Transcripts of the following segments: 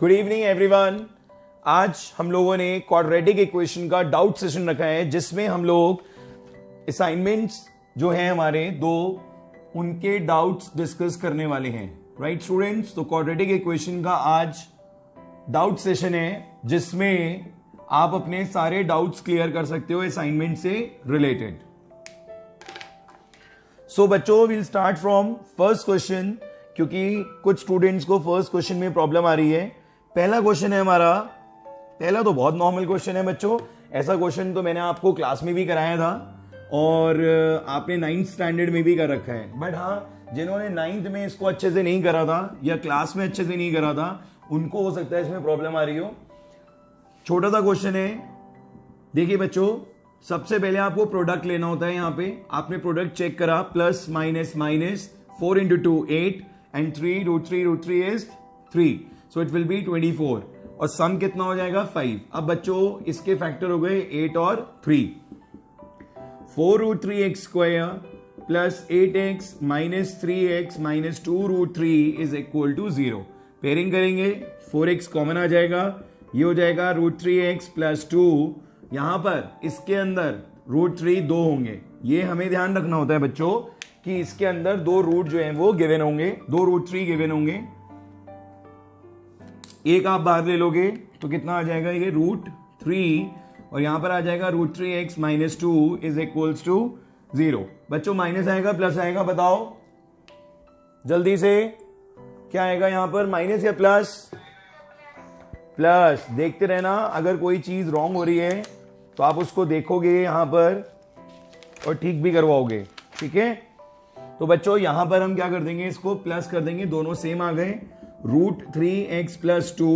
Good evening everyone. आज हम लोगों ने क्वाड्रेटिक इक्वेशन का डाउट सेशन रखा है जिसमें हम लोग असाइनमेंट्स जो हैं हमारे दो उनके डाउट्स डिस्कस करने वाले हैं। राइट स्टूडेंट्स, तो क्वाड्रेटिक इक्वेशन का आज डाउट सेशन है जिसमें आप अपने सारे डाउट्स क्लियर कर सकते हो असाइनमेंट से रिलेटेड। सो बच्चों, will start from first question क्योंकि कुछ स्टूडेंट्स को फर्स्ट क्वेश्चन में प्रॉब्लम आ रही है। पहला क्वेश्चन है हमारा, पहला तो बहुत नॉर्मल क्वेश्चन है बच्चों। ऐसा क्वेश्चन तो मैंने आपको क्लास में भी कराया था और आपने 9th स्टैंडर्ड में भी कर रखा है। बट हाँ, जिन्होंने 9th में इसको अच्छे से नहीं करा था या क्लास में अच्छे से नहीं करा था उनको हो सकता है इसमें प्रॉब्लम आ रही हो। छोटा सा क्वेश्चन है। देखिए बच्चों, सबसे पहले आपको प्रोडक्ट लेना होता है। यहां पे आपने प्रोडक्ट चेक करा, plus minus minus 4 into 2 8 and 3 √3 is 3, so it will be 24 और सम कितना हो जाएगा 5। अब बच्चों इसके फैक्टर हो गए 8 और 3। 4√3x² plus 8x minus 3x minus 2√3 is equal to 0। Pairing करेंगे, 4x कॉमन आ जाएगा, ये हो जाएगा √3x प्लस 2। यहां पर इसके अंदर √3 दो होंगे। ये हमें ध्यान रखना होता है बच्चों कि इसके अंदर दो रूट जो हैं वो गिवन होंगे, दो √3 गिवन होंगे। एक आप बाहर ले लोगे तो कितना आ जाएगा, ये √3 और यहां पर आ जाएगा √3x minus 2 is equals to 0। बच्चों माइनस आएगा प्लस आएगा, बताओ जल्दी से, क्या आएगा यहां पर, माइनस या प्लस? प्लस। देखते रहना, अगर कोई चीज रॉन्ग हो रही है तो आप उसको देखोगे यहां पर और ठीक भी करवाओगे। ठीक है, तो बच्चों यहां पर हम क्या कर देंगे, इसको प्लस कर देंगे, दोनों सेम आ गए। √3x plus 2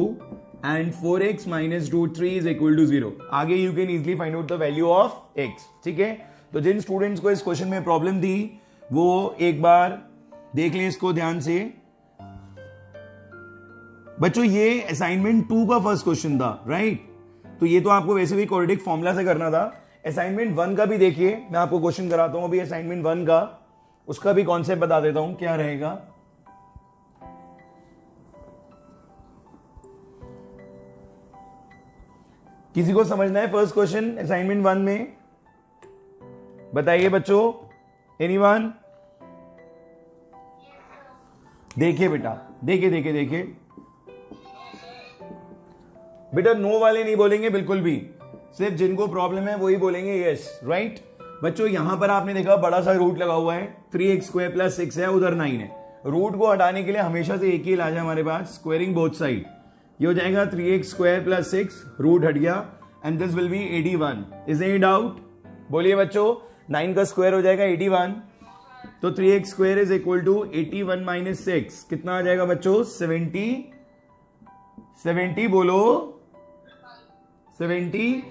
and 4x minus √3 is equal to 0। आगे you can easily find out the value of x। ठीक है, तो जिन स्टूडेंट्स को इस क्वेश्चन में प्रॉब्लम थी वो एक बार देख लें इसको ध्यान से। बच्चों ये असाइनमेंट 2 का फर्स्ट क्वेश्चन था, राइट? तो ये तो आपको वैसे भी क्वाड्रेटिक फॉर्मूला से करना था। असाइनमेंट 1 का भी देखिए, मैं आपको क्वेश्चन कराता हूं अभी असाइनमेंट 1 का, उसका भी कॉन्सेप्ट बता देता हूं क्या रहेगा। किसी को समझना है फर्स्ट क्वेश्चन असाइनमेंट 1 में? बताइए बच्चों, एनीवन? देखिए बेटा, देखिए देखिए देखिए बेटा, नो वाले नहीं बोलेंगे बिल्कुल भी, सिर्फ जिनको प्रॉब्लम है वही बोलेंगे यस। राइट बच्चों, यहां पर आपने देखा बड़ा सा रूट लगा हुआ है, 3x² प्लस 6 है, उधर 9 है। रूट को हटाने के लिए हमेशा से एक ही इलाज है हमारे पास, स्क्वेयरिंग बोथ साइड। ये हो जाएगा 3x² प्लस 6, रूट हट गया and this will be 81। Is any doubt? बोलिए बच्चों, 9 का स्क्वायर हो जाएगा 81, तो 3x² is equal to 81 minus 6 कितना आ जाएगा बच्चों, 70 बोलो, 75।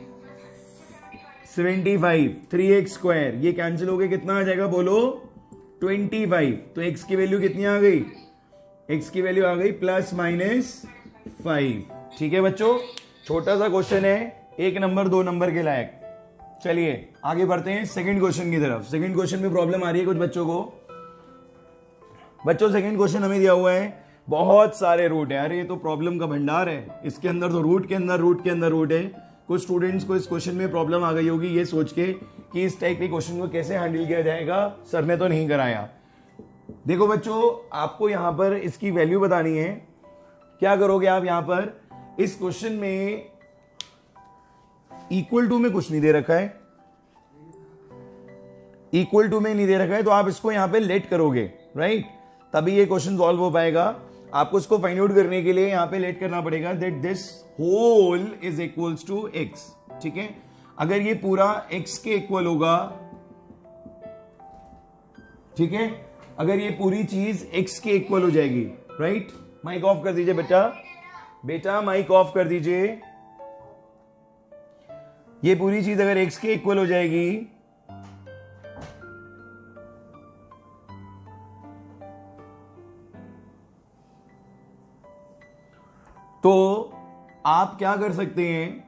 3x² ये कैंसिल हो गए, कितना आ जाएगा बोलो, 25। तो x की वैल्यू कितनी आ गई, x की वैल्यू आ गई प्लस माइनस 5। ठीक है बच्चों, छोटा सा क्वेश्चन है, 1 नंबर 2 नंबर के लायक। चलिए आगे बढ़ते हैं सेकंड क्वेश्चन की तरफ। सेकंड क्वेश्चन में प्रॉब्लम आ रही है कुछ बच्चों को। बच्चों सेकंड क्वेश्चन हमें दिया हुआ है, बहुत सारे रूट है। अरे ये तो प्रॉब्लम का भंडार है, इसके अंदर तो रूट के अंदर रूट है। कुछ स्टूडेंट्स को इस क्वेश्चन में प्रॉब्लम आ गई होगी ये सोच के कि इस टाइप के क्वेश्चन को कैसे हैंडल किया जाएगा, सर ने तो नहीं कराया। देखो बच्चों, आपको यहां पर इसकी वैल्यू बतानी है। क्या करोगे आप, यहां पर इस क्वेश्चन में इक्वल टू में कुछ नहीं दे रखा है, इक्वल टू में नहीं दे रखा है, तो आप इसको यहां पे लेट करोगे, राइट? तभी ये क्वेश्चन सॉल्व हो पाएगा। आपको इसको फाइंड आउट करने के लिए यहां पे लेट करना पड़ेगा that this whole is equals to x। ठीक है, अगर ये पूरा x के इक्वल होगा, ठीक है, अगर ये पूरी चीज x के इक्वल हो जाएगी, राइट? माइक ऑफ कर दीजिए बेटा माइक ऑफ कर दीजिए। ये पूरी चीज अगर x के इक्वल हो जाएगी तो आप क्या कर सकते हैं,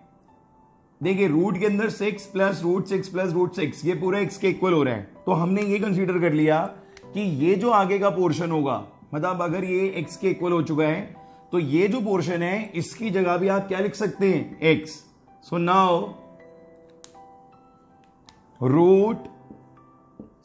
देखिए रूट के अंदर 6 प्लस √6 प्लस √6 ये पूरा x के इक्वल हो रहा है। तो हमने ये कंसीडर कर लिया कि ये जो आगे का पोर्शन होगा, मतलब अगर ये x के इक्वल हो चुका है तो ये जो पोर्शन है इसकी जगह भी आप क्या लिख सकते हैं, x. So now root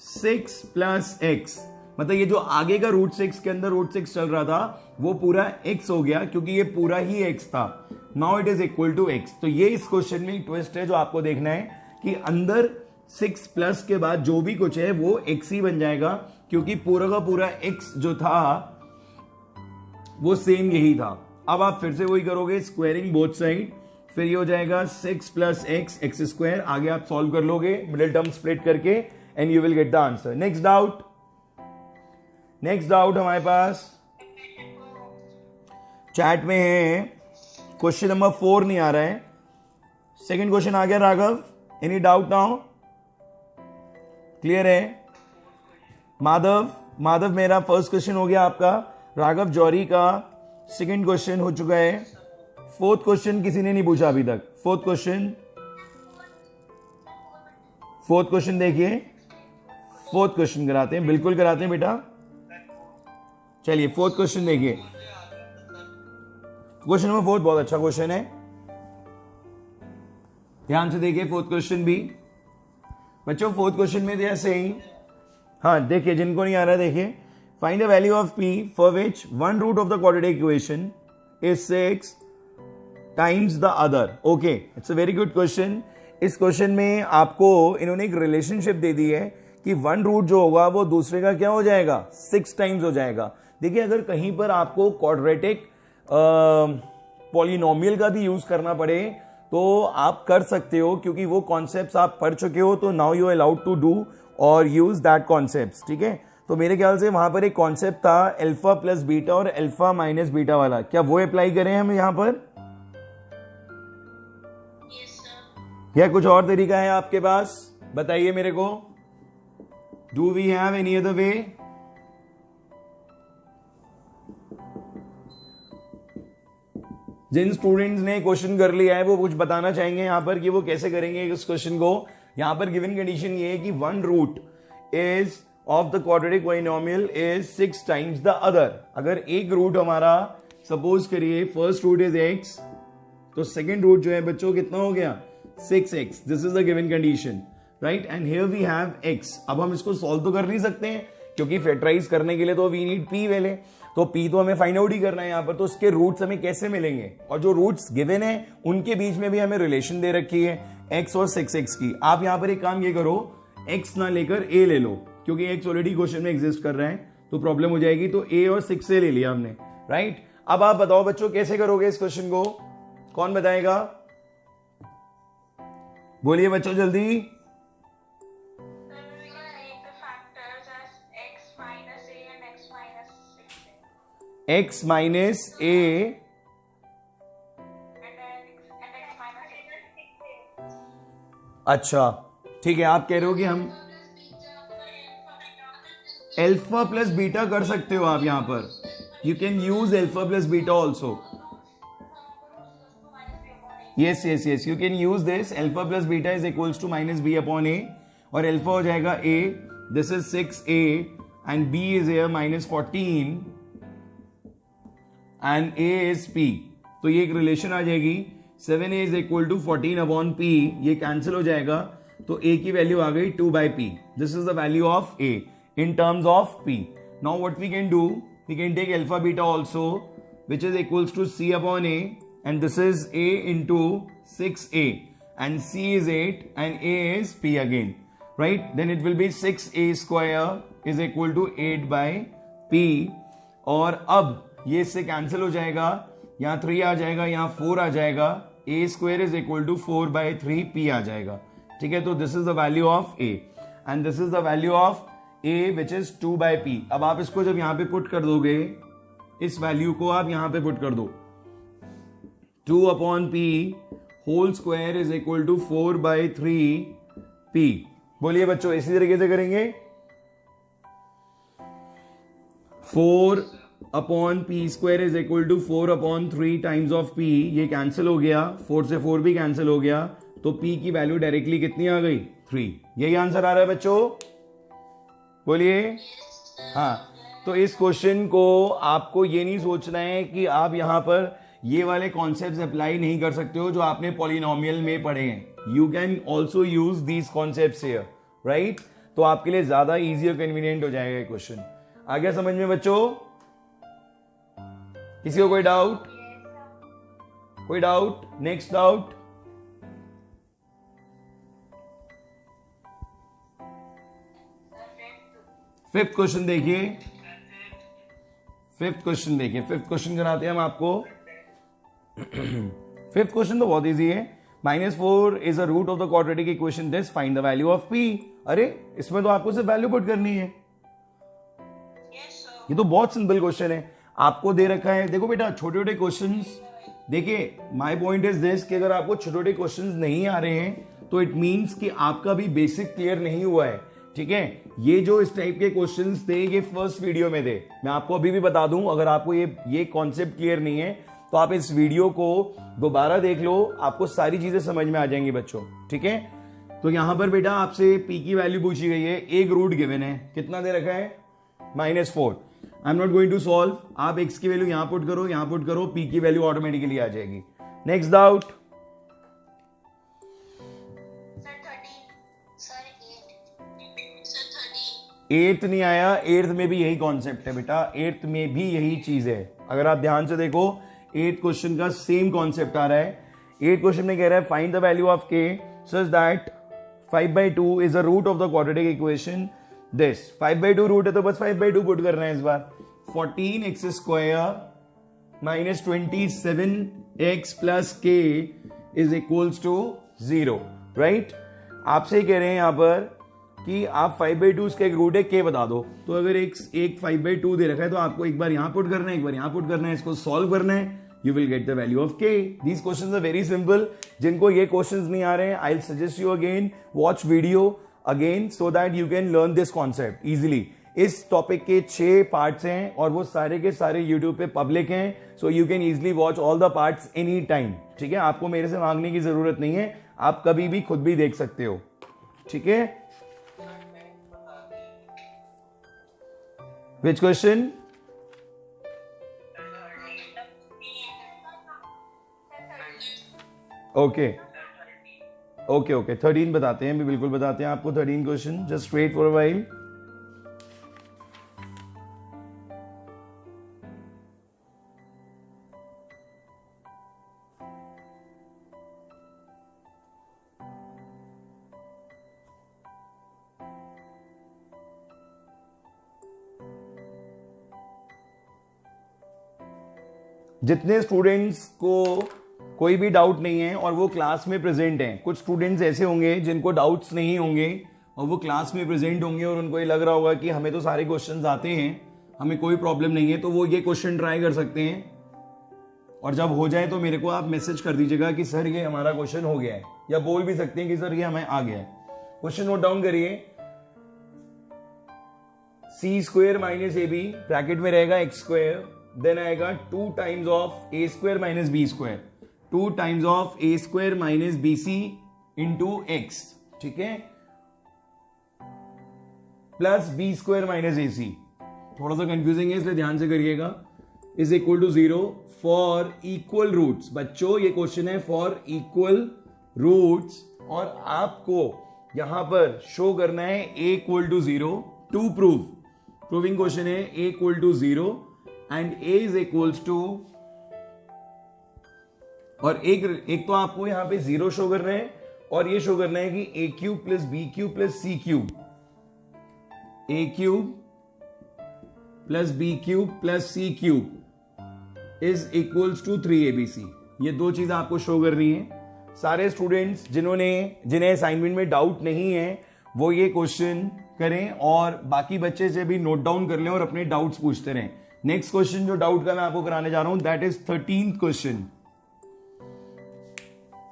6 plus x, मतलब ये जो आगे का रूट 6 के अंदर रूट 6 चल रहा था वो पूरा x हो गया क्योंकि ये पूरा ही x था. Now it is equal to x. तो ये इस क्वेश्चन में ट्विस्ट है जो आपको देखना है कि अंदर 6 प्लस के बाद जो भी कुछ है वो x ही बन जाएगा क्योंकि पूरा का पूरा x जो था वो सेम यही था. अब आप फिर से वही करोगे, स्क्वायरिंग बोथ साइड, फिर ये हो जाएगा 6 प्लस एक्स, एक्स स्क्वायर. आगे आप सॉल्व कर लोगे मिडिल टर्म स्प्लिट करके and you will get the answer. Next doubt हमारे पास चैट में है. क्वेश्चन नंबर 4 नहीं आ रहा है. सेकंड क्वेश्चन आ गया Raghav. Any doubt now? Clear है? माधव मेरा फर्स्ट क्वेश्चन हो गया आपका. राघव जौहरी का सेकंड क्वेश्चन हो चुका है. फोर्थ क्वेश्चन किसी ने नहीं पूछा अभी तक. फोर्थ क्वेश्चन देखिए. फोर्थ क्वेश्चन कराते हैं, बिल्कुल कराते हैं बेटा. चलिए फोर्थ क्वेश्चन देखिए. क्वेश्चन नंबर 4 बहुत अच्छा क्वेश्चन है, ध्यान से देखिए. फोर्थ क्वेश्चन भी बच्चों, फोर्थ क्वेश्चन में जैसे ही, हाँ देखिए जिनको नहीं आ रहा देखिए. Find the value of p for which one root of the quadratic equation is 6 times the other. Okay, it's a very good question. इस क्वेश्चन में आपको इन्होंने एक रिलेशनशिप दे दी है कि वन रूट जो होगा वो दूसरे का क्या हो जाएगा, 6 टाइम्स हो जाएगा. देखिए अगर कहीं पर आपको क्वाड्रेटिक पॉलिनोमियल का भी यूज करना पड़े तो आप कर सकते हो क्योंकि वो कॉन्सेप्ट्स आप पढ़ चुके हो. तो now you allowed to do और यूज दैट कॉन्सेप्ट्स. ठीक है, तो मेरे ख्याल से वहां पर एक कॉन्सेप्ट था अल्फा प्लस बीटा और अल्फा माइनस बीटा वाला. क्या वो अप्लाई करें हम यहां पर? क्या कुछ और तरीका है आपके पास? बताइए मेरे को. Do we have any other way? जिन स्टूडेंट्स ने क्वेश्चन कर लिया है वो कुछ बताना चाहेंगे यहां पर कि वो कैसे करेंगे इस क्वेश्चन को. यहां पर गिवन कंडीशन ये है कि one root is of the quadratic polynomial is 6 times the other. अगर एक रूट हमारा सपोज करिए फर्स्ट रूट इज x, तो सेकेंड रूट जो है बच्चों कितना हो गया, 6x. This is the given condition, right. And here we have x. अब हम इसको सॉल्व तो कर नहीं सकते हैं क्योंकि फैक्टराइज करने के लिए तो वी नीड p वैल्यू. तो p तो हमें फाइंड आउट ही करना है यहां पर. तो उसके रूट्स हमें कैसे मिलेंगे, और जो रूट्स गिवन है उनके बीच में भी हमें रिलेशन दे रखी है x और 6x की. आप यहां पर एक काम ये करो, x ना लेकर a ले लो क्योंकि x ऑलरेडी क्वेश्चन में एग्जिस्ट कर रहा है तो प्रॉब्लम हो जाएगी. तो a और 6 से ले लिया हमने, राइट. अब आप बताओ बच्चों कैसे करोगे इस क्वेश्चन को, कौन बताएगा? बोलिए बच्चों जल्दी. x माइनस a अच्छा ठीक है. आप कह रहे हो कि हम अल्फा प्लस बीटा कर सकते हो आप यहां पर. You can use alpha plus beta also. Yes yes yes, you can use this. Alpha plus beta is equals to minus b upon a, और अल्फा हो जाएगा a, this is 6a and b is here minus 14 and a is p. तो ये एक relation आ जाएगी, 7a is equal to 14 upon p. ये cancel हो जाएगा तो a की वैल्यू आ गई 2 by p. This is the value of a in terms of p. Now what we can do, we can take alpha beta also, which is equals to c upon a, and this is a into 6a, and c is 8 and a is p again, right? Then it will be 6a square is equal to 8 by p. और अब ये इससे cancel हो जाएगा, यहाँ 3 आ जाएगा, यहाँ 4 आ जाएगा, a square is equal to 4 by 3p आ जाएगा. ठीक है, तो this is the value of a and this is the value of a which is 2 by p. अब आप इसको जब यहां पे पुट कर दोगे, इस वैल्यू को आप यहां पे पुट कर दो, 2 upon p whole square is equal to 4 by 3p. बोलिए बच्चों इसी तरीके से करेंगे. 4 upon P square is equal to 4 upon 3 times of p. ये कैंसिल हो गया, 4 से 4 भी कैंसिल हो गया, तो p की वैल्यू डायरेक्टली कितनी आ गई, 3. यही आंसर आ रहा है बच्चों, बोलिए. हाँ, तो इस क्वेश्चन को आपको ये नहीं सोचना है कि आप यहां पर ये वाले कॉन्सेप्ट्स अप्लाई नहीं कर सकते हो जो आपने पॉलिनोमियल में पढ़े हैं। You can also use these concepts here, right? तो आपके लिए ज्यादा इजी और कन्वीनियंट हो जाएगा ये क्वेश्चन। आ गया समझ में बच्चों? किसी को कोई डाउट? कोई doubt? Next doubt? Fifth question देखिए, फिफ्थ क्वेश्चन कराते हैं हम आपको। फिफ्थ क्वेश्चन तो बहुत इजी है। -4 is a root of the quadratic equation, this find the value of p। अरे इसमें तो आपको सिर्फ वैल्यू पुट करनी है। ये तो बहुत सिंपल क्वेश्चन है, आपको दे रखा है। देखो बेटा, छोटे छोटे क्वेश्चंस, देखिए माय पॉइंट इज दिस कि अगर आपको छोटे छोटे क्वेश्चंस नहीं आ रहे हैं तो इट मींस कि आपका भी बेसिक क्लियर नहीं हुआ है, ठीक है? ये जो इस टाइप के क्वेश्चंस थे ये फर्स्ट वीडियो में थे। मैं आपको अभी भी बता दूं, अगर आपको ये कॉन्सेप्ट क्लियर नहीं है तो आप इस वीडियो को दोबारा देख लो, आपको सारी चीजें समझ में आ जाएंगी बच्चों, ठीक है? तो यहां पर बेटा आपसे p की वैल्यू पूछी गई है, एक रूट गिवन है, कितना दे रखा है? -4। I am not going to solve, आप x की वैल्यू यहां पुट करो, यहां पुट करो, p की वैल्यू ऑटोमेटिकली आ जाएगी। Next doubt. एट्थ नहीं आया, एट्थ में भी यही कॉन्सेप्ट है बेटा, एट्थ में भी यही चीज है। अगर आप ध्यान से देखो, एट्थ क्वेश्चन का सेम कॉन्सेप्ट आ रहा है। एट्थ क्वेश्चन में कह रहा है find the value of k such that 5/2 is the root of the quadratic equation this। 5/2 root है तो बस 5/2 पुट कर रहे हैं इस बार। 14x² minus 27x plus k is equals to 0, right? आपसे कह रहे हैं यहां पर कि आप 5/2 इसका एक रूट है k बता दो। तो अगर एक 5/2 दे रखा है तो आपको एक बार यहां पुट करना है, एक बार यहां पुट करना है, इसको सॉल्व करना है, you will get the value of k। These questions are very simple। जिनको ये questions नहीं आ रहे हैं, I'll suggest you again watch video again so that you can learn this concept easily। इस टॉपिक के 6 पार्ट्स हैं और वो सारे के सारे YouTube पे पब्लिक हैं, so you can easily watch all the parts any time, ठीक है? आपको मेरे से मांगने की जरूरत नहीं है, आप कभी भी खुद भी देख सकते हो, ठीक है? Which question? ओके 13 बताते हैं, भी बिल्कुल बताते हैं आपको 13 question, just wait for a while. जितने स्टूडेंट्स को कोई भी डाउट नहीं है और वो क्लास में प्रेजेंट हैं, कुछ स्टूडेंट्स ऐसे होंगे जिनको डाउट्स नहीं होंगे और वो क्लास में प्रेजेंट होंगे और उनको ये लग रहा होगा कि हमें तो सारे क्वेश्चंस आते हैं, हमें कोई प्रॉब्लम नहीं है, तो वो ये क्वेश्चन ट्राई कर सकते हैं और जब हो जाए तो मेरे को आप मैसेज कर दीजिएगा कि सर ये हमारा क्वेश्चन हो गया है, या बोल भी सकते हैं कि सर ये हमें आ गया है। क्वेश्चन नोट डाउन करिए। c² माइनस ab ब्रैकेट में रहेगा x², देन आएगा 2 times of a² minus b², 2 times of a² minus bc into x, ठीक है, प्लस b² माइनस ac। थोड़ा सा कंफ्यूजिंग है इसलिए ध्यान से करिएगा। Is equal to 0 for equal roots. बच्चों ये क्वेश्चन है फॉर इक्वल रूट्स और आपको यहां पर शो करना है a equal to 0 to proving question है a equal to 0 and a is equals to, और एक तो आपको यहां पे 0 शो करना है और ये शो करना है कि a³ plus b³ plus c³ a³ plus b³ plus c³ is equals to 3abc। ये दो चीज आपको शो करनी है। सारे स्टूडेंट्स जिन्हें असाइनमेंट में डाउट नहीं है वो ये क्वेश्चन करें और बाकी बच्चे से भी नोट डाउन कर लें और अपने डाउट्स पूछते रहें। नेक्स्ट क्वेश्चन जो डाउट का मैं आपको कराने जा रहा हूं दैट इज 13th क्वेश्चन।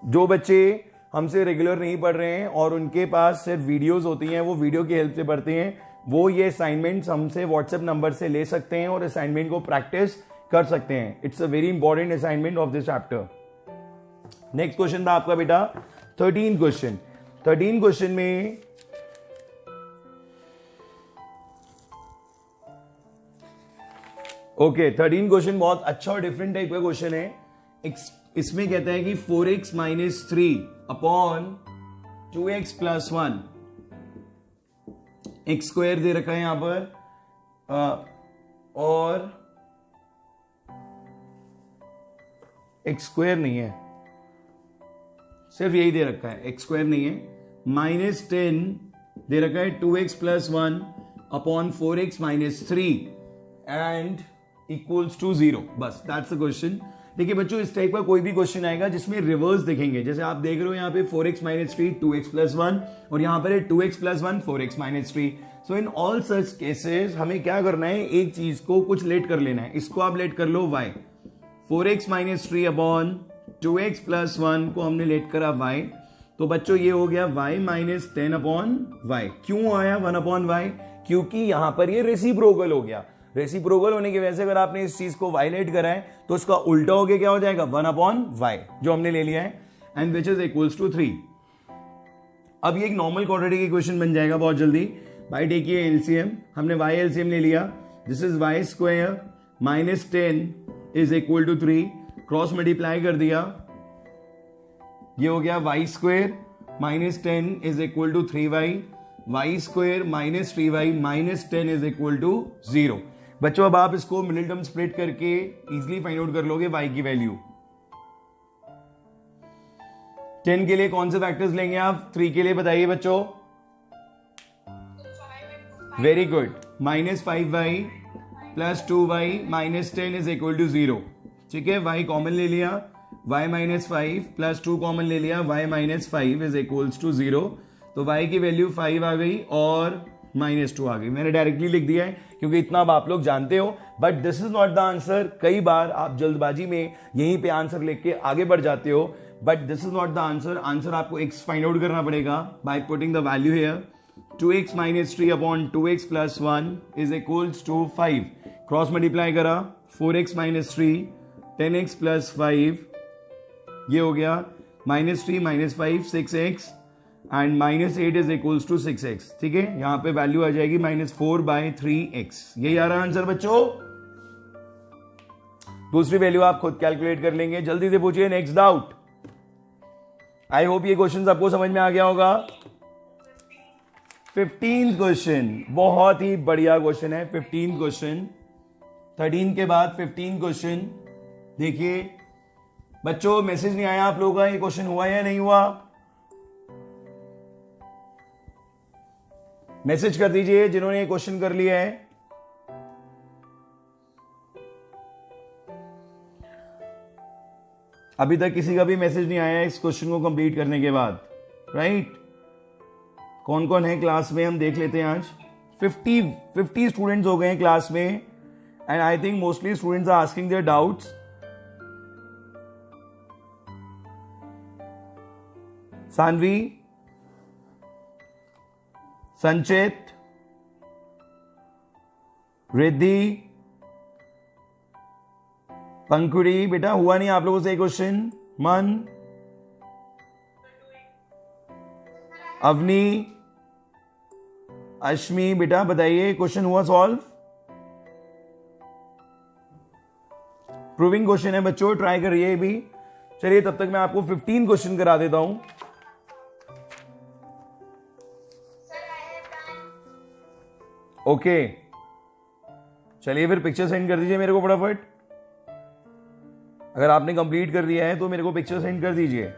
जो बच्चे हमसे रेगुलर नहीं पढ़ रहे हैं और उनके पास सिर्फ वीडियोस होती हैं, वो वीडियो की हेल्प से पढ़ते हैं, वो ये असाइनमेंट्स हमसे व्हाट्सएप नंबर से ले सकते हैं और असाइनमेंट को प्रैक्टिस कर सकते हैं। It's a very important assignment of this chapter. Next question था आपका बेटा 13 क्वेश्चन। 13 क्वेश्चन में ओके 13 क्वेश्चन बहुत अच्छा और डिफरेंट टाइप का क्वेश्चन है। इसमें कहता है कि 4x minus 3 upon 2x plus 1, x square दे रखा है यहां पर और एक्स स्क्वायर नहीं है, सिर्फ यही दे रखा है, एक्स स्क्वायर नहीं है। -10 दे रखा है 2x plus 1 upon 4x minus 3 and equals to 0। बस दैट्स द क्वेश्चन। देखिए बच्चों, इस टाइप का कोई भी क्वेश्चन आएगा जिसमें रिवर्स दिखेंगे, जैसे आप देख रहे हो यहाँ पे 4x माइनस 3 2x प्लस 1 और यहां पर है 2x plus 1 4x minus 3। So in all such cases हमें क्या करना है, एक चीज को कुछ लेट कर लेना है। इसको आप लेट कर लो y, 4x minus 3 upon 2x plus 1 को हमने लेट करा y, तो बच्चों ये हो गया y माइनस 10 अपॉन y। क्यों आया 1 अपॉन y? क्योंकि यहां पर ये रेसिप्रोकल हो गया। रेसिप्रोकल होने की वजह से अगर आपने इस चीज को वायलेट करा है तो उसका उल्टा हो गया, क्या हो जाएगा 1 अपॉन y जो हमने ले लिया है, and which is equals to 3। अब ये एक नॉर्मल क्वाड्रेटिक इक्वेशन बन जाएगा बहुत जल्दी। भाई देखिए एलसीएम, हमने y एलसीएम ले लिया, this is y square minus 10 is equal to 3, cross multiply कर दिया, ये हो गया y square minus 10 is equal to 3y, y square minus 3y minus 10 is equal to 0। बच्चों अब आप इसको मिडिल टर्म स्प्लिट करके इजीली फाइंड आउट कर लोगे y की वैल्यू। 10 के लिए कौन से फैक्टर्स लेंगे आप, 3 के लिए बताइए बच्चों। Very good, -5y plus 2y minus 10 is equal to 0। ठीक है, y कॉमन ले लिया, y माइनस 5 प्लस 2 कॉमन ले लिया, y minus 5 is equals to 0। तो y की वैल्यू 5 आ गई और -2 आ गई। मैंने डायरेक्टली लिख दिया है क्योंकि इतना अब आप लोग जानते हो, but this is not the answer. कई बार आप जल्दबाजी में यहीं पे आंसर लिख के आगे बढ़ जाते हो, but this is not the answer. Answer आपको x फाइंड आउट करना पड़ेगा by putting the value here. 2x minus 3 upon 2x plus 1 is equals to 5, cross multiply करा, 4x माइनस 3 10x प्लस 5, ये हो गया -3 minus 5 6x and -8 is equals to 6x। ठीक है, यहां पे वैल्यू आ जाएगी -4/3x। यही आ रहा है आंसर बच्चों। दूसरी वैल्यू आप खुद कैलकुलेट कर लेंगे। जल्दी से पूछिए नेक्स्ट डाउट। आई होप ये क्वेश्चन आपको समझ में आ गया होगा। 15 क्वेश्चन, बहुत ही बढ़िया क्वेश्चन है 15 क्वेश्चन। 13 के बाद 15 क्वेश्चन। देखिए बच्चों, मैसेज नहीं आया आप लोगों का, ये क्वेश्चन हुआ या नहीं हुआ? मैसेज कर दीजिए जिन्होंने ये क्वेश्चन कर लिया है। अभी तक किसी का भी मैसेज नहीं आया इस क्वेश्चन को कंप्लीट करने के बाद, राइट? कौन कौन है क्लास में, हम देख लेते हैं आज। 50 स्टूडेंट्स हो गए हैं क्लास में, and I think mostly students are asking their doubts. Saanvi, Sanchit, Riddhi, Pankhuri, बेटा हुआ नहीं आप लोगों से क्वेश्चन? मन, अवनी, अश्मी, बेटा बताइए क्वेश्चन हुआ सॉल्व? प्रूविंग क्वेश्चन है बच्चों, ट्राई करिए भी। चलिए तब तक मैं आपको 15 क्वेश्चन करा देता हूं। ओके चलिए फिर पिक्चर सेंड कर दीजिए मेरे को फटाफट। अगर आपने कंप्लीट कर दिया है तो मेरे को पिक्चर सेंड कर दीजिए।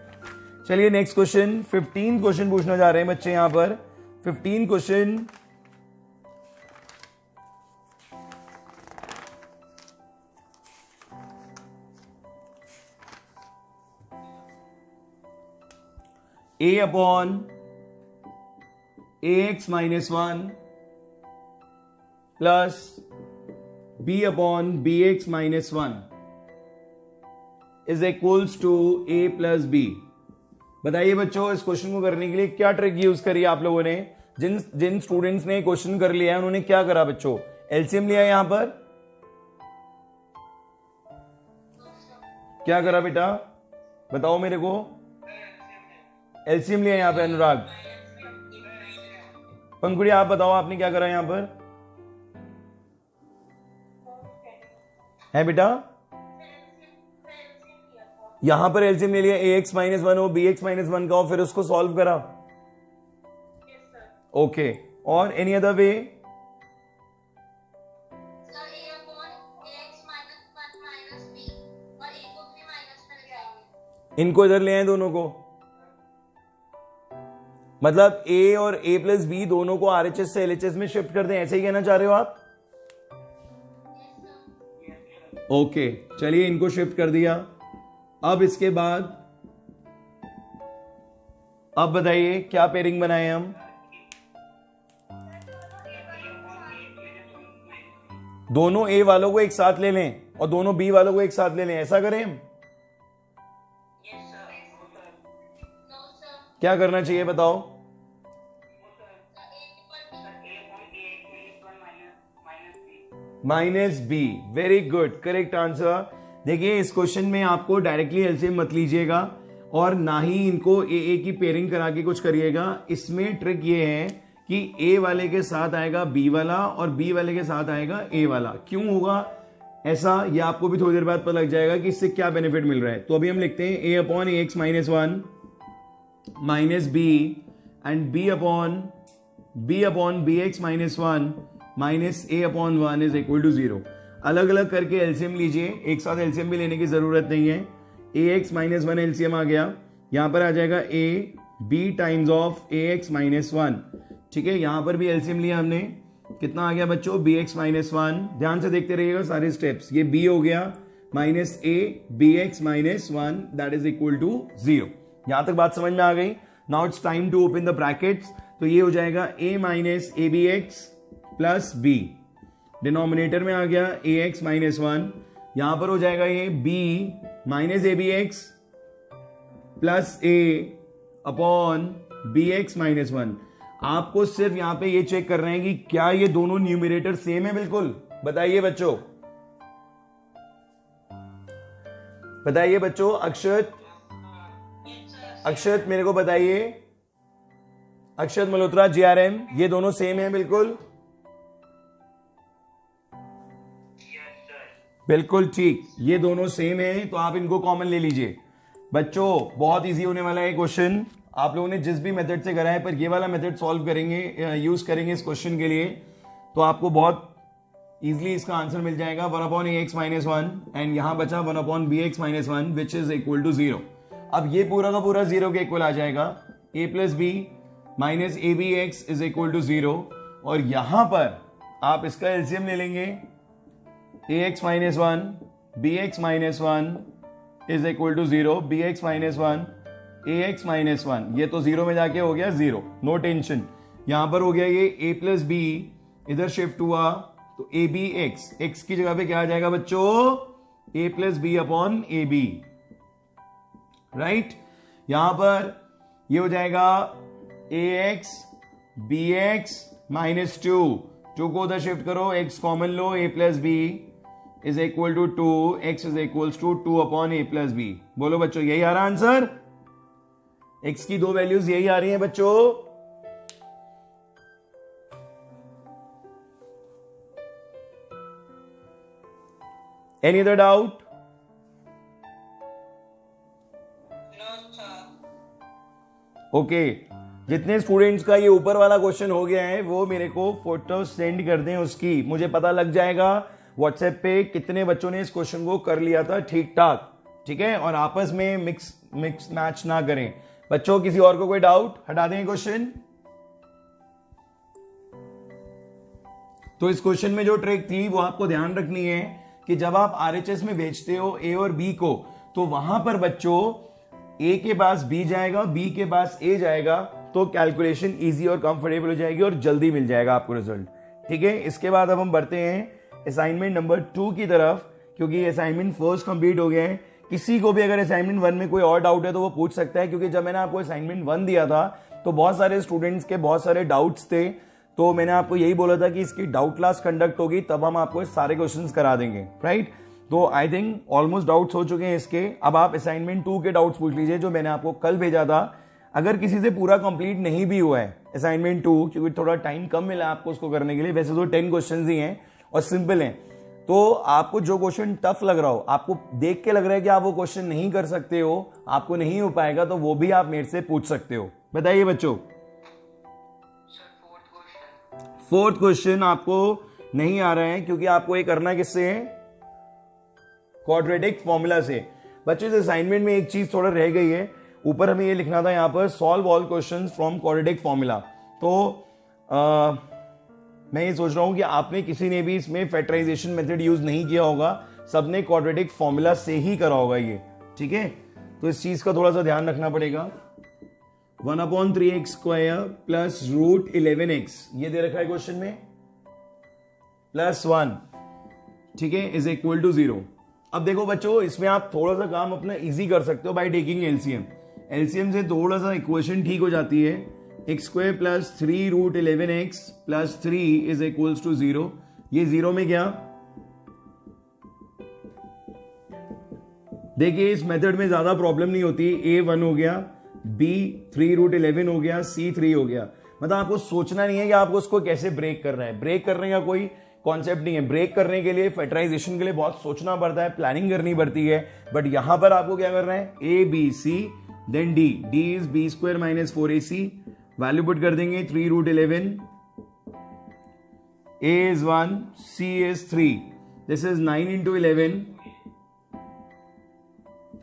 चलिए नेक्स्ट क्वेश्चन, 15 क्वेश्चन पूछना जा रहे हैं बच्चे यहां पर। 15 question, a upon ax minus 1 plus b upon bx minus 1 is equals to a plus b। बताइए बच्चों, इस क्वेश्चन को करने के लिए क्या ट्रिक यूज करी आप लोगों ने? जिन स्टूडेंट्स ने क्वेश्चन कर लिया है उन्होंने क्या करा बच्चों? एलसीएम लिया यहां पर, क्या करा बेटा बताओ मेरे को? एलसीएम लिया यहां पे अनुराग। पंकुड़ी आप बताओ आपने क्या करा यहां पर? है बेटा? यहां पर एलसीएम ले लिया, ax माइनस वन हो, bx माइनस वन का हो, फिर उसको सॉल्व करा। ओके, और एनी अदर वे? इनको इधर ले आए दोनों को, मतलब a और a प्लस बी दोनों को RHS से LHS में शिफ्ट कर दें, ऐसे ही कहना चाह रहे हो आप? ओके, चलिए इनको शिफ्ट कर दिया। अब इसके बाद अब बताइए क्या पेयरिंग बनाए हम? दोनों A वालों को एक साथ ले लें और दोनों B वालों को एक साथ ले लें, ऐसा करें हम? क्या करना चाहिए बताओ? Minus B, very good, correct answer. देखिए इस क्वेश्चन में आपको डायरेक्टली एलसीएम मत लीजिएगा और ना ही इनको ए की पेयरिंग करा के कुछ करिएगा। इसमें ट्रिक ये है कि ए वाले के साथ आएगा बी वाला और बी वाले के साथ आएगा ए वाला। क्यों होगा ऐसा, ये आपको भी थोड़ी देर बाद पता लग जाएगा कि इससे क्या बेनिफिट मिल रहा है। तो अभी हम लिखते हैं a upon A x minus one minus b and b upon B x minus one minus a upon one is equal to zero. अलग अलग करके एलसीएम लीजिए, एक साथ एलसीएम भी लेने की जरूरत नहीं है। A x minus one LCM आ गया, यहां पर आ जाएगा A B times of A x minus one. ठीक है, यहां पर भी एलसीएम लिया हमने, कितना आ गया बच्चों? B x minus one. ध्यान से देखते रहिएगा सारे स्टेप्स। ये बी हो गया minus A B x minus one that is equal to zero. यहां तक बात समझ में आ गई? Now it's time to open the brackets. तो ये हो जाएगा a minus A B x plus b, denominator में आ गया ए एक्स माइनस वन, यहां पर हो जाएगा ये B minus A B x plus A upon B x minus one. आपको सिर्फ यहां पे ये चेक कर रहे हैं कि क्या ये दोनों न्यूमरेटर सेम है। बिल्कुल, बताइए बच्चों, बताइए बच्चों। अक्षत मेरे को बताइए, अक्षत मल्होत्रा जीआरएम, ये दोनों सेम है बिल्कुल? बिल्कुल ठीक, ये दोनों सेम है, तो आप इनको कॉमन ले लीजिए। बच्चों बहुत इजी होने वाला है क्वेश्चन, आप लोगों ने जिस भी मेथड से करा है, पर ये वाला मेथड सॉल्व करेंगे, यूज करेंगे इस क्वेश्चन के लिए, तो आपको बहुत इजीली इसका आंसर मिल जाएगा। One upon A x minus one and यहां बचा one upon B x minus one which is equal to zero. अब ये पूरा का पूरा जीरो के इक्वल आ जाएगा। A plus b minus A B x is equal to zero, और यहां पर आप इसका एलसीएम ले लेंगे, a x minus one b x minus one is equal to zero, b x minus one a x minus one, ये तो zero में जाके हो गया जीरो, नो टेंशन। यहां पर हो गया ये ए प्लस बी, इधर शिफ्ट हुआ तो ए बी एक्स, एक्स की जगह पे क्या आ जाएगा बच्चों? A plus b upon a b, right. यहां पर ये हो जाएगा a x b x minus two, two को उधर शिफ्ट करो, एक्स कॉमन लो, a plus b is equal to two, x is equal to two upon a plus b. बोलो बच्चों, यही आ रहा आंसर? एक्स की दो वैल्यूज यही आ रही हैं बच्चों। Any other doubt? ओके, जितने स्टूडेंट्स का ये ऊपर वाला क्वेश्चन हो गया है वो मेरे को फोटो सेंड कर दें उसकी, मुझे पता लग जाएगा व्हाट्सएप पे कितने बच्चों ने इस क्वेश्चन को कर लिया था ठीक ठाक, ठीक है। और आपस में मिक्स मैच ना करें बच्चों। किसी और को कोई डाउट? हटा दें क्वेश्चन। तो इस क्वेश्चन में जो ट्रिक थी वो आपको ध्यान रखनी है कि जब आप आरएचएस में भेजते हो ए और बी को, तो वहां पर बच्चों ए के पास बी जाएगा, बी के पास ए जाएगा, तो कैलकुलेशन इजी और कंफर्टेबल हो जाएगी और जल्दी मिल जाएगा आपको रिजल्ट, ठीक है। इसके बाद अब हम बढ़ते हैं असाइनमेंट नंबर 2 की तरफ, क्योंकि असाइनमेंट फर्स्ट कंप्लीट हो गया है। किसी को भी अगर असाइनमेंट 1 में कोई और डाउट है तो वो पूछ सकता है, क्योंकि जब मैंने आपको असाइनमेंट 1 दिया था तो बहुत सारे स्टूडेंट्स के बहुत सारे डाउट्स थे, तो मैंने आपको यही बोला था कि इसकी डाउट क्लास कंडक्ट होगी, तब हम आपको सारे क्वेश्चंस करा देंगे, राइट। तो आई थिंक ऑलमोस्ट डाउट्स हो चुके हैं इसके। अब आप असाइनमेंट 2 के डाउट्स पूछ लीजिए जो मैंने आपको कल भेजा था। अगर किसी से पूरा कंप्लीट नहीं भी हुआ है असाइनमेंट 2, क्योंकि थोड़ा टाइम कम मिला आपको उसको करने के लिए, वैसे तो 10 क्वेश्चन ही हैं और सिंपल हैं, तो आपको जो क्वेश्चन टफ लग रहा हो, आपको देख के लग रहा है कि आप वो क्वेश्चन नहीं कर सकते हो, आपको नहीं हो पाएगा, तो वो भी आप मेरे से पूछ सकते हो। बताइए बच्चों। फोर्थ क्वेश्चन आपको नहीं आ रहा है क्योंकि आपको ये करना किससे है? क्वाड्रेटिक फॉर्मूला से। बच्चों इस असाइनमेंट में एक चीज थोड़ा रह गई है, ऊपर हमें ये लिखना था यहां पर solve all questions from quadratic formula. तो मैं ये सोच रहा हूं कि आपने किसी ने भी इसमें फैक्टराइजेशन मेथड यूज नहीं किया होगा, सबने क्वाड्रेटिक फॉर्मूला से ही करा होगा ये, ठीक है। तो इस चीज का थोड़ा सा ध्यान रखना पड़ेगा। 1/3x² प्लस √11x ये दे रखा है क्वेश्चन में, +1, ठीक है, इज इक्वल टू 0। अब देखो बच्चों, इसमें आप थोड़ा सा काम अपना इजी कर सकते हो बाय टेकिंग एलसीएम। एलसीएम से थोड़ा सा इक्वेशन ठीक हो जाती है। x² plus 3√11x plus 3 is equals to 0। ये 0 में क्या, देखिए इस मेथड में ज्यादा प्रॉब्लम नहीं होती। a 1 हो गया, b 3√11 हो गया, c 3 हो गया। मतलब आपको सोचना नहीं है कि आपको उसको कैसे ब्रेक करना है। ब्रेक करने का कोई कॉन्सेप्ट नहीं है। ब्रेक करने के लिए, फैक्टराइजेशन के लिए बहुत सोचना पड़ता है, प्लानिंग करनी पड़ती है। बट यहां पर आपको क्या करना है, a b c then d, d is b² minus 4ac। Value put कर देंगे 3√11, a is 1, c is 3, this is 9 into 11,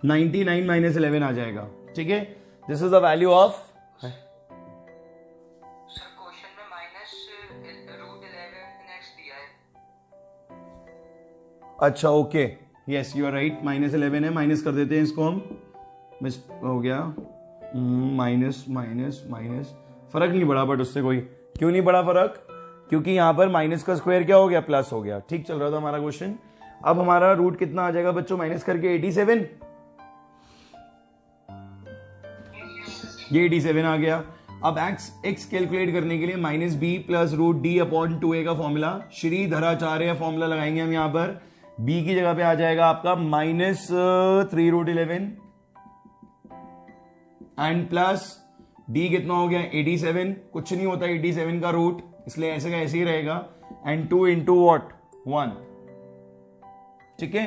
99 minus 11 आ जाएगा, ठीक है। This is the value of, अच्छा okay, yes you are right, -11 है, माइनस कर देते हैं इसको हम, मिस हो गया, माइनस माइनस माइनस, फर्क नहीं पड़ा बट उससे कोई, क्यों नहीं पड़ा फर्क, क्योंकि यहां पर माइनस का स्क्वायर क्या हो गया, प्लस हो गया। ठीक चल रहा था हमारा क्वेश्चन। अब हमारा रूट कितना आ जाएगा बच्चों, माइनस करके 87, ये 87 आ गया। अब x कैलकुलेट करने के लिए -b प्लस √d/2a का फॉर्मूला, श्री धराचार्य फॉर्मूला लगाएंगे हम यहां पर। b की जगह पे आ जाएगा आपका -3√11 एंड प्लस d कितना हो गया 87, कुछ नहीं होता 87 का रूट, इसलिए ऐसे का ऐसे ही रहेगा, एंड 2 into what 1, ठीक है।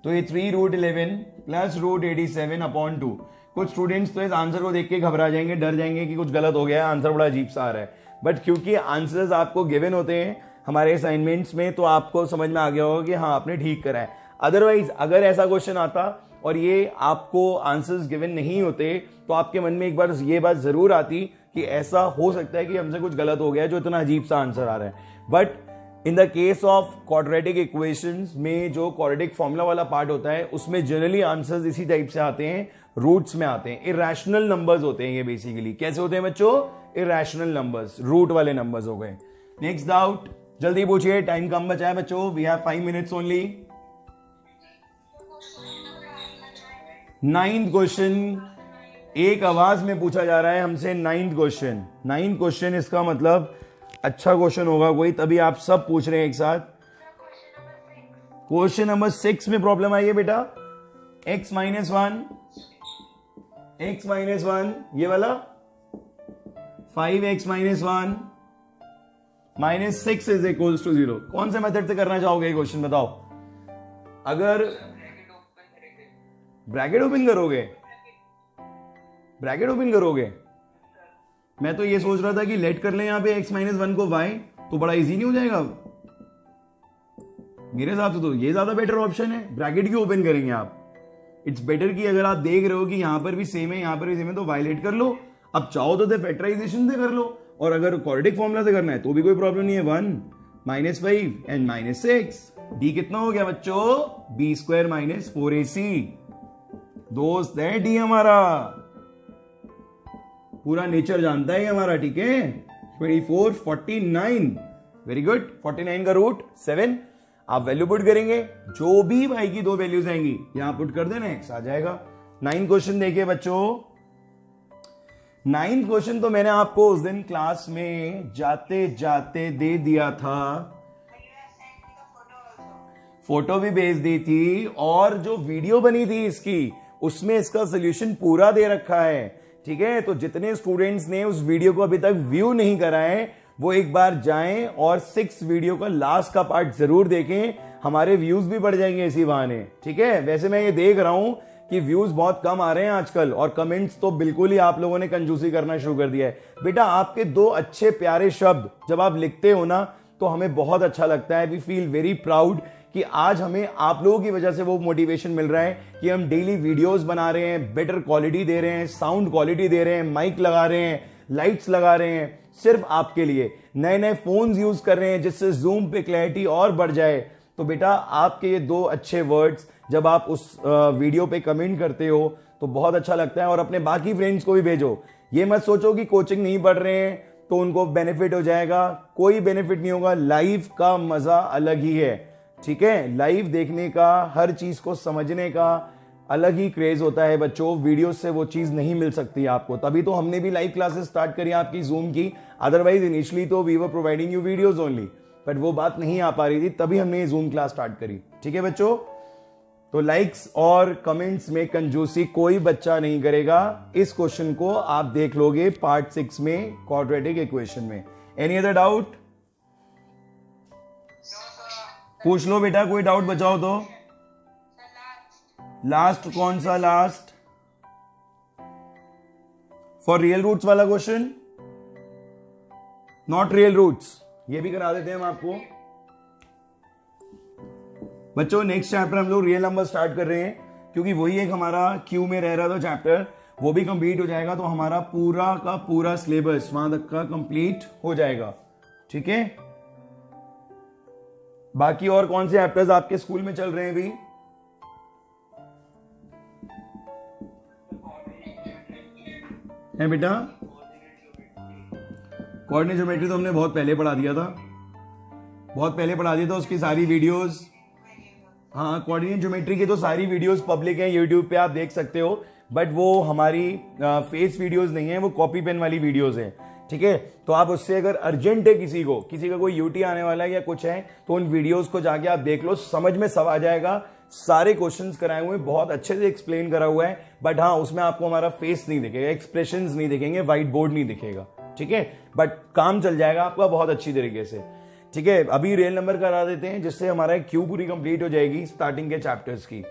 तो ये 3√11 प्लस √87/2। कुछ स्टूडेंट्स तो इस आंसर को देख के घबरा जाएंगे, डर जाएंगे कि कुछ गलत हो गया है, आंसर बड़ा अजीब सा आ रहा है। बट क्योंकि आंसर्स आपको गिवन होते हैं हमारे असाइनमेंट्स में, तो आपको समझ में आ गया होगा कि हाँ आपने ठीक करा है। अदरवाइज अगर ऐसा क्वेश्चन आता और ये आपको आंसर्स गिवन नहीं होते, तो आपके मन में एक बार ये बात जरूर आती कि ऐसा हो सकता है कि हमसे कुछ गलत हो गया है जो इतना अजीब सा आंसर आ रहा है। But in the case of quadratic equations में जो क्वाड्रेटिक फॉर्मूला वाला पार्ट होता है, उसमें जनरली आंसर्स इसी टाइप से आते हैं, रूट्स में आते हैं, इरेशनल नंबर्स होते हैं ये बेसिकली। कैसे होते हैं बच्चों, इरेशनल नंबर्स, रूट वाले नंबर्स हो गए। नेक्स्ट डाउट, जल्दी पूछिए, टाइम कम बचा है बच्चों, we have 5 minutes only. 9th question एक आवाज में पूछा जा रहा है हमसे, 9th क्वेश्चन। 9th क्वेश्चन इसका मतलब अच्छा क्वेश्चन होगा कोई, तभी आप सब पूछ रहे हैं एक साथ। क्वेश्चन नंबर 6 में प्रॉब्लम आई है बेटा, x माइनस 1 ये वाला, 5x minus 1 minus 6 is equals to 0। कौन से मेथड से करना चाहोगे क्वेश्चन बताओ। अगर ब्रैकेट ओपन करोगे, मैं तो ये सोच रहा था कि लेट कर लें यहां पे x माइनस 1 को y, तो बड़ा इजी नहीं हो जाएगा। मेरे हिसाब से तो ये ज्यादा बेटर ऑप्शन है, ब्रैकेट क्यों ओपन करेंगे आप। इट्स बेटर कि अगर आप देख रहे हो कि यहां पर भी सेम है, यहां पर भी सेम है, तो y लेट कर लो। अब चाहो तो फैक्टराइजेशन से कर लो, और अगर क्वाड्रेटिक फॉर्मूला से करना है तो भी कोई प्रॉब्लम नहीं है। 1 -5 एंड -6, d कितना हो गया बच्चों, b² माइनस 4ac। दोस्त है d हमारा, पूरा नेचर जानता है हमारा, ठीक है। 24 49, वेरी गुड। 49 का रूट 7, आप वैल्यू पुट करेंगे, जो भी भाई की दो वैल्यूज आएंगी यहां पुट कर देना, x आ जाएगा। 9 क्वेश्चन देखिए बच्चों। 9th क्वेश्चन तो मैंने आपको उस दिन क्लास में जाते जाते दे दिया था, फोटो भी भेज दी थी, और जो वीडियो बनी थी इसकी उसमें इसका सोल्यूशन पूरा दे रखा है, ठीक है। तो जितने स्टूडेंट्स ने उस वीडियो को अभी तक व्यू नहीं करा है, वो एक बार जाएं और 6 वीडियो का लास्ट का पार्ट जरूर देखें। हमारे व्यूज भी बढ़ जाएंगे इसी बहाने। ठीक है, वैसे मैं ये देख रहा हूं कि व्यूज बहुत कम आ रहे हैं आजकल, और कमेंट्स तो बिल्कुल ही आप लोगों ने कंजूसी करना शुरू कर दिया है। बेटा आपके 2 अच्छे प्यारे शब्द जब आप लिखते हो ना तो हमें बहुत अच्छा लगता है। वी फील वेरी प्राउड कि आज हमें आप लोगों की वजह से वो मोटिवेशन मिल रहा है कि हम डेली वीडियोस बना रहे हैं, बेटर क्वालिटी दे रहे हैं, साउंड क्वालिटी दे रहे हैं, माइक लगा रहे हैं, लाइट्स लगा रहे हैं सिर्फ आपके लिए, नए नए फोन्स यूज कर रहे हैं जिससे जूम पे क्लैरिटी और बढ़ जाए। तो बेटा आपके ये 2 अच्छे वर्ड्स जब आप उस वीडियो पे कमेंट करते हो तो बहुत अच्छा लगता है, और अपने बाकी फ्रेंड्स को भी भेजो। ये मत सोचो कि कोचिंग नहीं पढ़ रहे हैं तो उनको बेनिफिट हो जाएगा, कोई बेनिफिट नहीं होगा। लाइफ का मजा अलग ही है। ठीक है, लाइव देखने का, हर चीज को समझने का अलग ही क्रेज होता है बच्चों। वीडियो से वो चीज नहीं मिल सकती आपको, तभी तो हमने भी लाइव क्लासेस स्टार्ट करी आपकी जूम की। अदरवाइज इनिशियली तो we were providing you videos only, but वो बात नहीं आ पा रही थी, तभी हमने जूम क्लास स्टार्ट करी। ठीक है बच्चों, तो लाइक्स और कमेंट्स में कंजूसी कोई बच्चा नहीं करेगा। इस क्वेश्चन को आप देख लोगे पार्ट 6 में क्वाड्रेटिक इक्वेशन में। Any other doubt? पूछ लो बेटा, कोई डाउट बचाओ तो। लास्ट कौन सा? लास्ट फॉर रियल रूट्स वाला क्वेश्चन, नॉट रियल रूट्स, ये भी करा देते हैं हम आपको। बच्चों नेक्स्ट चैप्टर हम लोग रियल नंबर स्टार्ट कर रहे हैं, क्योंकि वही एक हमारा क्यू में रह रहा था चैप्टर, वो भी कंप्लीट हो जाएगा तो हमारा पूरा का पूरा सिलेबस वहां तक का कंप्लीट हो जाएगा। ठीक है, बाकी और कौन से चैप्टर्स आपके स्कूल में चल रहे हैं अभी? है बेटा, कोऑर्डिनेट ज्योमेट्री तो हमने बहुत पहले पढ़ा दिया था, उसकी सारी वीडियोस। हाँ, कोऑर्डिनेट ज्योमेट्री की तो सारी वीडियोस पब्लिक हैं, यूट्यूब पे आप देख सकते हो, बट वो हमारी फेस वीडियोस नहीं है, वो कॉपी पेन वाली वीडियोस हैं। ठीक है, तो आप उससे अगर अर्जेंट है किसी का कोई यूटी आने वाला है या कुछ है, तो उन वीडियोस को जाके आप देख लो, समझ में सब आ जाएगा। सारे क्वेश्चंस कराए हुए, बहुत अच्छे से एक्सप्लेन करा हुआ है, बट हाँ उसमें आपको हमारा फेस नहीं दिखेगा, एक्सप्रेशंस नहीं दिखेंगे, व्हाइट बोर्ड नहीं दिखेगा। ठीक है, बट काम चल जाएगा आपका बहुत अच्छी तरीके से। ठीक है, अभी रियल नंबर करा देते हैं जिससे हमारा क्यू पूरी कंप्लीट हो जाएगी स्टार्टिंग के चैप्टर्स की।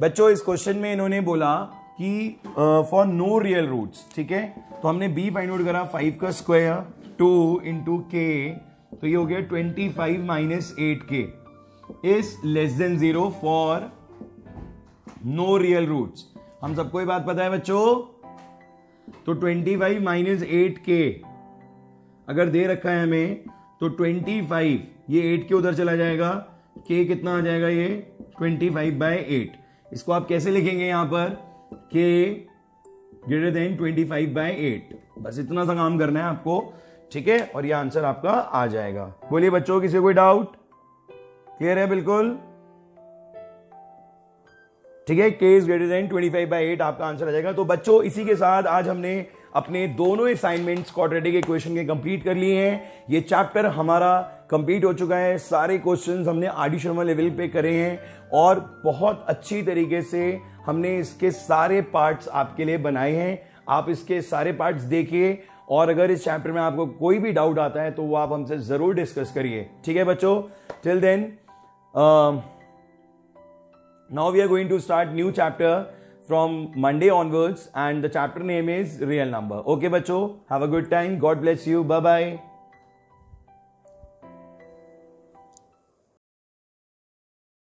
बच्चों इस क्वेश्चन में इन्होंने बोला कि फॉर नो रियल रूट्स, ठीक है, तो हमने बी फाइंड आउट करा, 5 का स्क्वायर 2 इंटू के, तो ये हो गया 25 minus 8k is less than 0 for no real roots. हम सबको ये बात पता है बच्चों, तो 25 माइनस 8k अगर दे रखा है हमें, तो 25 ये 8 के उधर चला जाएगा, k कितना आ जाएगा, ये 25/8। इसको आप कैसे लिखेंगे यहां पर, k ग्रेटर देन 25/8। बस इतना सा काम करना है आपको। ठीक है, और ये आंसर आपका आ जाएगा। बोलिए बच्चों, किसी कोई डाउट? क्लियर है बिल्कुल? ठीक है, k इज ग्रेटर देन 25/8 आपका आंसर आ जाएगा। तो बच्चों इसी के साथ आज हमने अपने दोनों असाइनमेंट्स क्वाड्रेटिक इक्वेशन के कंप्लीट कर लिए हैं। ये चैप्टर हमारा कंप्लीट हो चुका है, सारे क्वेश्चंस हमने आर डी शर्मा लेवल पे करे हैं, और बहुत अच्छी तरीके से हमने इसके सारे पार्ट्स आपके लिए बनाए हैं। आप इसके सारे पार्ट्स देखिए, और अगर इस चैप्टर में आपको कोई भी डाउट आता है तो वो आप हमसे जरूर डिस्कस करिए। ठीक है बच्चों, till then now we are going to start new chapter from Monday onwards, and the chapter name is real number. Okay bachcho, have a good time, God bless you, bye bye.